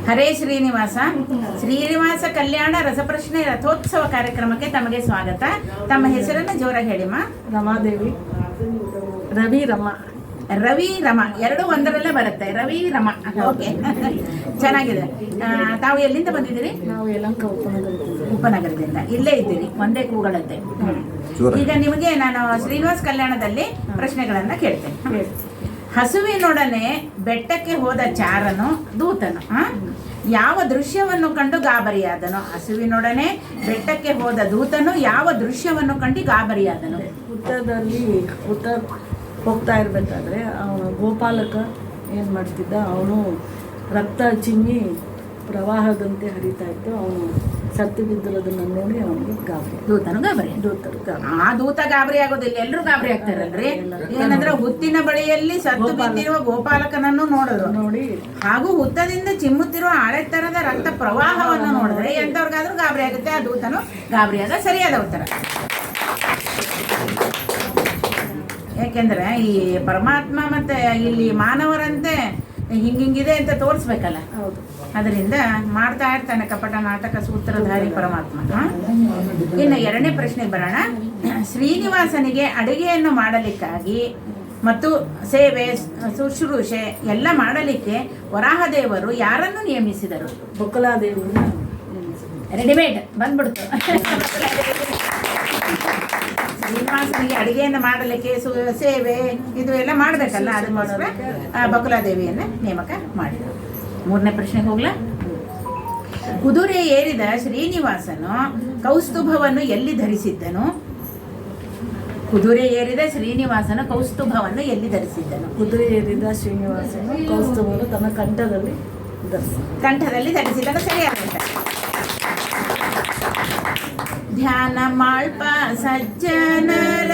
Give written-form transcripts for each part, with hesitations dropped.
ಹರೇ ಶ್ರೀನಿವಾಸ. ಶ್ರೀನಿವಾಸ ಕಲ್ಯಾಣ ರಸಪ್ರಶ್ನೆ ರಥೋತ್ಸವ ಕಾರ್ಯಕ್ರಮಕ್ಕೆ ತಮಗೆ ಸ್ವಾಗತ. ತಮ್ಮ ಹೆಸರನ್ನು ಜೋರಾಗಿ ಹೇಳಿಮ್ಮ. ರಮಾದೇವಿ. ರವಿ ರಮ ಎರಡು ಒಂದರಲ್ಲೇ ಬರುತ್ತೆ. ರವಿ ರಮ. ಓಕೆ, ಚೆನ್ನಾಗಿದೆ. ತಾವು ಎಲ್ಲಿಂದ ಬಂದಿದ್ದೀರಿ? ನಾವು ಯಲಹಂಕ ಉಪನಗರದಿಂದ. ಇಲ್ಲೇ ಇದ್ದೀರಿ, ಒಂದೇ ಕೂಗಳದ್ದೆ. ಈಗ ನಿಮಗೆ ನಾನು ಶ್ರೀನಿವಾಸ ಕಲ್ಯಾಣದಲ್ಲಿ ಪ್ರಶ್ನೆಗಳನ್ನ ಕೇಳ್ತೇನೆ. ಹಸುವಿನೊಡನೆ ಬೆಟ್ಟಕ್ಕೆ ಹೋದ ಚಾರನು ದೂತನು ಯಾವ ದೃಶ್ಯವನ್ನು ಕಂಡು ಗಾಬರಿಯಾದನು? ಹಸುವಿನೊಡನೆ ಬೆಟ್ಟಕ್ಕೆ ಹೋದ ದೂತನು ಯಾವ ದೃಶ್ಯವನ್ನು ಕಂಡು ಗಾಬರಿಯಾದನು? ಹುತ್ತದಲ್ಲಿ ಹೋಗ್ತಾ ಇರ್ಬೇಕಾದ್ರೆ ಅವನು ಗೋಪಾಲಕ ಏನು ಮಾಡ್ತಿದ್ದ, ಅವನು ರಕ್ತ ಚಿಮ್ಮಿ ಪ್ರವಾಹದಂತೆ ಹರಿತಾ ಇತ್ತು. ಅವನು ಸತ್ತು ಬಿದ್ದಿರೋದನ್ನ ನೋಡಿ ಅವನಿಗೆ ಆ ದೂತ ಗಾಬರಿ ಆಗೋದಿಲ್ಲ, ಎಲ್ಲರೂ ಗಾಬರಿ ಆಗ್ತಾರಲ್ರಿ. ಏನಂದ್ರೆ ಹುತ್ತಿನ ಬಳಿಯಲ್ಲಿ ಸತ್ತು ಬಿದ್ದಿರುವ ಗೋಪಾಲಕನನ್ನು ನೋಡಿ ಹಾಗೂ ಹುತ್ತದಿಂದ ಚಿಮ್ಮುತ್ತಿರುವ ಆಳೆತ್ತರದ ರಕ್ತ ಪ್ರವಾಹವನ್ನು ನೋಡಿದ್ರೆ ಎಂತವ್ರಿಗಾದ್ರೂ ಗಾಬರಿ ಆಗುತ್ತೆ. ಆ ದೂತನು ಗಾಬರಿಯಾದ ಸರಿಯಾದ ಉತ್ತರ. ಯಾಕೆಂದ್ರೆ ಈ ಪರಮಾತ್ಮ ಮತ್ತೆ ಇಲ್ಲಿ ಮಾನವರಂತೆ ಹಿಂಗಿದೆ ಅಂತ ತೋರಿಸ್ಬೇಕಲ್ಲ. ಹೌದು, ಅದರಿಂದ ಮಾಡ್ತಾ ಇರ್ತಾನೆ ಕಪಟ ನಾಟಕ ಸೂತ್ರಧಾರಿ ಪರಮಾತ್ಮ. ಇನ್ನು ಎರಡನೇ ಪ್ರಶ್ನೆಗೆ ಬರೋಣ. ಶ್ರೀನಿವಾಸನಿಗೆ ಅಡುಗೆಯನ್ನು ಮಾಡಲಿಕ್ಕಾಗಿ ಮತ್ತು ಸೇವೆ ಶುಶ್ರೂಷೆ ಎಲ್ಲ ಮಾಡಲಿಕ್ಕೆ ವರಾಹದೇವರು ಯಾರನ್ನು ನೇಮಿಸಿದರು? ಬಕುಲಾದೇವಿ. ರೆಡಿಮೇಡ್ ಬಂದ್ಬಿಡ್ತು. ಶ್ರೀನಿವಾಸನಿಗೆ ಅಡುಗೆಯನ್ನು ಮಾಡಲಿಕ್ಕೆ ಸೇವೆ ಇದು ಎಲ್ಲ ಮಾಡಬೇಕಲ್ಲ, ಅದಕ್ಕೋಸ್ಕರ ಬಕುಲಾದೇವಿಯನ್ನು ನೇಮಕ ಮಾಡಿದರು. ಮೂರನೇ ಪ್ರಶ್ನೆಗೆ ಹೋಗ್ಲಾ? ಕುದುರೆ ಏರಿದ ಶ್ರೀನಿವಾಸನು ಕೌಸ್ತುಭವನ್ನು ಎಲ್ಲಿ ಧರಿಸಿದ್ದನು? ಕುದುರೆ ಏರಿದ ಶ್ರೀನಿವಾಸನು ಕೌಸ್ತುಭವನ್ನು ಎಲ್ಲಿ ಧರಿಸಿದ್ದನು? ಕುದುರೆ ಏರಿದ ಶ್ರೀನಿವಾಸನು ಕೌಸ್ತುಭವನ್ನು ತನ್ನ ಕಂಠದಲ್ಲಿ ಧರಿಸಿದ್ದನು. ಸರಿಯಾದ ಧ್ಯಾನ ಮಾಳ್ಪ ಸಜ್ಜನರ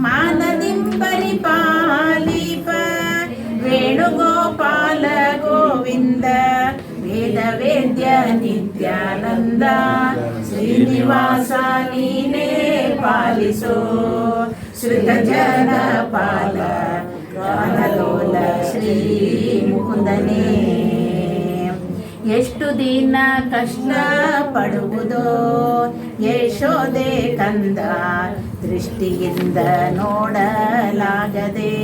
ಮಾನದಿಂಬಲಿ ಪಾಲಿಪ ವೇಣುಗೋಪಾಲ ಗೋವಿಂದ ವೇದ ವೇದ್ಯ ನಿತ್ಯಾನಂದ ಶ್ರೀನಿವಾಸ ನೀನೇ ಪಾಲಿಸೋ ಶ್ರುತ ಜನ ಪಾಲ ಗಾನಲೋಲ ಶ್ರೀ ಮುಕುಂದನೇ. ಎಷ್ಟು ದಿನ ಕಷ್ಟ ಪಡುವುದೋ ಯಶೋದೆ ಕಂದ ದೃಷ್ಟಿಯಿಂದ ನೋಡಲಾಗದೆ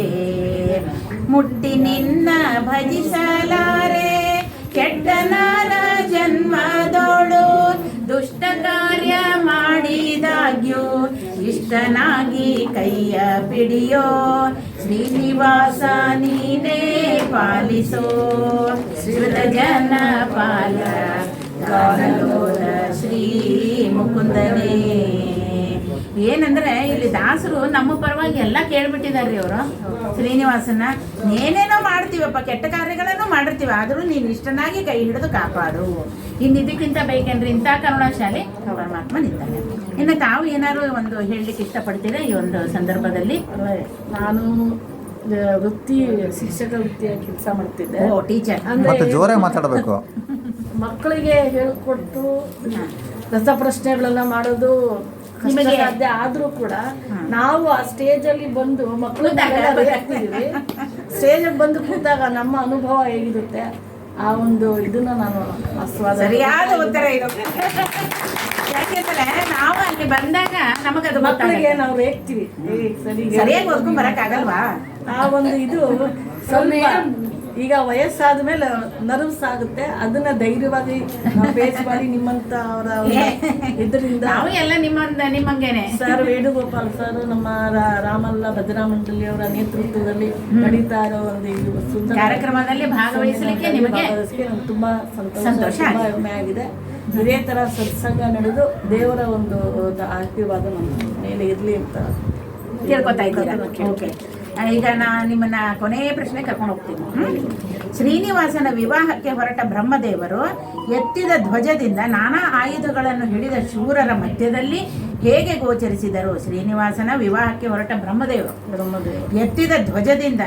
ಮುಟ್ಟಿ ನಿನ್ನ ಭಜಿಸಲಾರೆ ಕೆಟ್ಟನಾರ ಜನ್ಮದೋಳು ದುಷ್ಟ ಕಾರ್ಯ ಮಾಡಿದಾಗ್ಯೂ ಇಷ್ಟನಾಗಿ ಕೈಯ ಪಿಡಿಯೋ ಶ್ರೀನಿವಾಸ ನೀನೇ ಪಾಲಿಸೋ ಶ್ರುತ ಜನ ಪಾಲ ಗಾನಲೋಲ ಶ್ರೀ ಮುಕುಂದನೇ. ಏನಂದ್ರೆ ಇಲ್ಲಿ ದಾಸರು ನಮ್ಮ ಪರವಾಗಿ ಎಲ್ಲ ಕೇಳ್ಬಿಟ್ಟಿದಾರ್ರಿ ಅವರು. ಶ್ರೀನಿವಾಸನ ಏನೇನೋ ಮಾಡ್ತೀವಪ್ಪ, ಕೆಟ್ಟ ಕಾರ್ಯಗಳನ್ನು ಮಾಡಿರ್ತೀವಿ, ಆದರೂ ನೀನು ಇಷ್ಟನಾಗಿ ಕೈ ಹಿಡಿದು ಕಾಪಾಡು. ಇದಕ್ಕಿಂತ ಬೇಕೇನ್ರಿ ಇಂಥ ಕರುಣಾಶಾಲಿ ಪರಮಾತ್ಮ ನಿಂತಾನೆ. ಇನ್ನು ತಾವು ಏನಾದ್ರು ಒಂದು ಹೇಳಲಿಕ್ಕೆ ಇಷ್ಟಪಡ್ತೀರಾ ಈ ಒಂದು ಸಂದರ್ಭದಲ್ಲಿ? ನಾನು ಶಿಕ್ಷಕ ವೃತ್ತಿಯಾಗಿ ಕೆಲಸ ಮಾಡ್ತಿದ್ದೆ. ಟೀಚರ್ ಅಂದ್ರೆ ಜೋರಾಗಿ ಮಾತಾಡಬೇಕು. ಮಕ್ಕಳಿಗೆ ಹೇಳ್ಕೊಟ್ಟು ರಸಪ್ರಶ್ನೆಗಳೆಲ್ಲ ಮಾಡೋದು ಸಾಧ್ಯ ಆದ್ರೂ ಕೂಡ ನಾವು ಆ ಸ್ಟೇಜಲ್ಲಿ ಬಂದು ಮಕ್ಕಳಿಗೆ ಸ್ಟೇಜಲ್ಲಿ ಬಂದು ಕೂತಾಗ ನಮ್ಮ ಅನುಭವ ಹೇಗಿರುತ್ತೆ ಆ ಒಂದು ಇದನ್ನ ನಾನು ಸರಿಯಾದ ಉತ್ತರ ಇದು. ಯಾಕೆಂದ್ರೆ ನಾವು ಅಲ್ಲಿ ಬಂದಾಗ ನಮಗದು ಮಕ್ಕಳಿಗೆ ನಾವು ರೇಗ್ತೀವಿ, ಸರಿಯಾಗಿ ಓದ್ಕೊಂಡ್ ಬರಕ್ ಆಗಲ್ವಾ? ಆ ಒಂದು ಇದು ಸ್ವಲ್ಪ ಈಗ ವಯಸ್ಸಾದ ಮೇಲೆ ನರ್ವ್ಸ್ ಆಗುತ್ತೆ, ಅದನ್ನ ಧೈರ್ಯವಾಗಿ ಫೇಸ್ ಮಾಡಿ ನಿಮ್ಮಂತ ಅವರ ಇದರಿಂದ ನಾವು ಎಲ್ಲ ನಿಮ್ಮಂಗೇನೆ ಸರ್ ವೇಣುಗೋಪಾಲ್ ಸರ್ ನಮ್ಮ ರಾಮಲ್ಲ ಭದ್ರಾಮಂಡಲಿ ಅವರ ನೇತೃತ್ವದಲ್ಲಿ ನಡೀತಾ ಇರೋ ಒಂದು ಇದು ಸುಂದರ ಕಾರ್ಯಕ್ರಮದಲ್ಲಿ ಭಾಗವಹಿಸಲಿಕ್ಕೆ ನಿಮಗೆ ತುಂಬಾ ಸಂತೋಷ ಹೆಮ್ಮೆ ಆಗಿದೆ. ಇದೇ ತರ ಸತ್ಸಂಗ ನಡೆದು ದೇವರ ಒಂದು ಆಶೀರ್ವಾದ ನಮ್ಮ ಮೇಲೆ ಇರ್ಲಿ ಅಂತ ಕೇಳ್ಕೊತಾ ಇದ್ದೀರಾ? ಓಕೆ, ಈಗ ನಿಮ್ಮನ್ನ ಕೊನೆಯ ಪ್ರಶ್ನೆ ಕರ್ಕೊಂಡು ಹೋಗ್ತೀನಿ. ಶ್ರೀನಿವಾಸನ ವಿವಾಹಕ್ಕೆ ಹೊರಟ ಬ್ರಹ್ಮದೇವರು ಎತ್ತಿದ ಧ್ವಜದಿಂದ ನಾನಾ ಆಯುಧಗಳನ್ನು ಹಿಡಿದ ಶೂರರ ಮಧ್ಯದಲ್ಲಿ ಹೇಗೆ ಗೋಚರಿಸಿದರು? ಶ್ರೀನಿವಾಸನ ವಿವಾಹಕ್ಕೆ ಹೊರಟ ಬ್ರಹ್ಮದೇವರು ಎತ್ತಿದ ಧ್ವಜದಿಂದ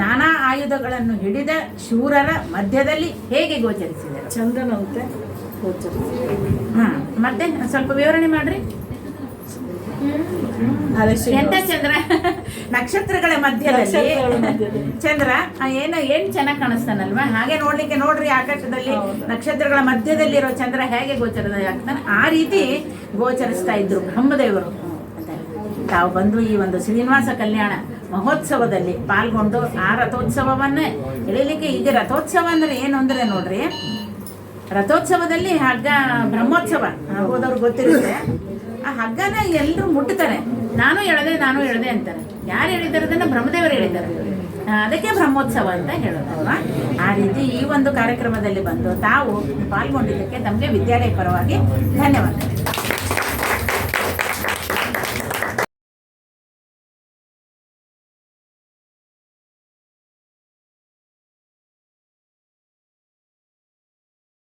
ನಾನಾ ಆಯುಧಗಳನ್ನು ಹಿಡಿದ ಶೂರರ ಮಧ್ಯದಲ್ಲಿ ಹೇಗೆ ಗೋಚರಿಸಿದರು? ಚಂದ್ರನಂತೆ ಗೋಚರಿಸಿ. ಮತ್ತೆ ಸ್ವಲ್ಪ ವಿವರಣೆ ಮಾಡ್ರಿ. ಅರೆ ಎಂತ ಚಂದ್ರ ನಕ್ಷತ್ರಗಳ ಮಧ್ಯದಲ್ಲಿ ನಕ್ಷತ್ರಗಳ ಮಧ್ಯದಲ್ಲಿ. ಚಂದ್ರ ಏನ್ ಚೆನ್ನಾಗಿ ಕಾಣಿಸ್ತಾನಲ್ವಾ, ಹಾಗೆ ನೋಡ್ಲಿಕ್ಕೆ ನೋಡ್ರಿ ಆಕಾಶದಲ್ಲಿ ನಕ್ಷತ್ರಗಳ ಮಧ್ಯದಲ್ಲಿರೋ ಚಂದ್ರ ಹೇಗೆ ಗೋಚರ ಆಗ್ತಾನೆ ಆ ರೀತಿ ಗೋಚರಿಸ್ತಾ ಇದ್ರು ಬ್ರಹ್ಮದೇವರು. ತಾವು ಬಂದು ಈ ಒಂದು ಶ್ರೀನಿವಾಸ ಕಲ್ಯಾಣ ಮಹೋತ್ಸವದಲ್ಲಿ ಪಾಲ್ಗೊಂಡು ಆ ರಥೋತ್ಸವವನ್ನೇ ಎಳಿಲಿಕ್ಕೆ, ಈಗ ರಥೋತ್ಸವ ಅಂದ್ರೆ ಏನು ಅಂದ್ರೆ ನೋಡ್ರಿ, ರಥೋತ್ಸವದಲ್ಲಿ ಹಗ್ಗ ಬ್ರಹ್ಮೋತ್ಸವ ಹೋದವ್ರು ಗೊತ್ತಿರುತ್ತೆ, ಆ ಹಗ್ಗನ ಎಲ್ಲರೂ ಮುಟ್ತಾರೆ, ನಾನು ಎಳೆದೆ ಅಂತಾರೆ. ಯಾರು ಹೇಳಿದ್ದಾರೆ ಅದನ್ನ? ಬ್ರಹ್ಮದೇವರು ಹೇಳಿದ್ದಾರೆ. ಅದಕ್ಕೆ ಬ್ರಹ್ಮೋತ್ಸವ ಅಂತ ಹೇಳೋದಲ್ವಾ. ಆ ರೀತಿ ಈ ಒಂದು ಕಾರ್ಯಕ್ರಮದಲ್ಲಿ ಬಂದು ತಾವು ಪಾಲ್ಗೊಂಡಿದ್ದಕ್ಕೆ ತಮಗೆ ವಿದ್ಯಾಲಯ ಪರವಾಗಿ ಧನ್ಯವಾದ.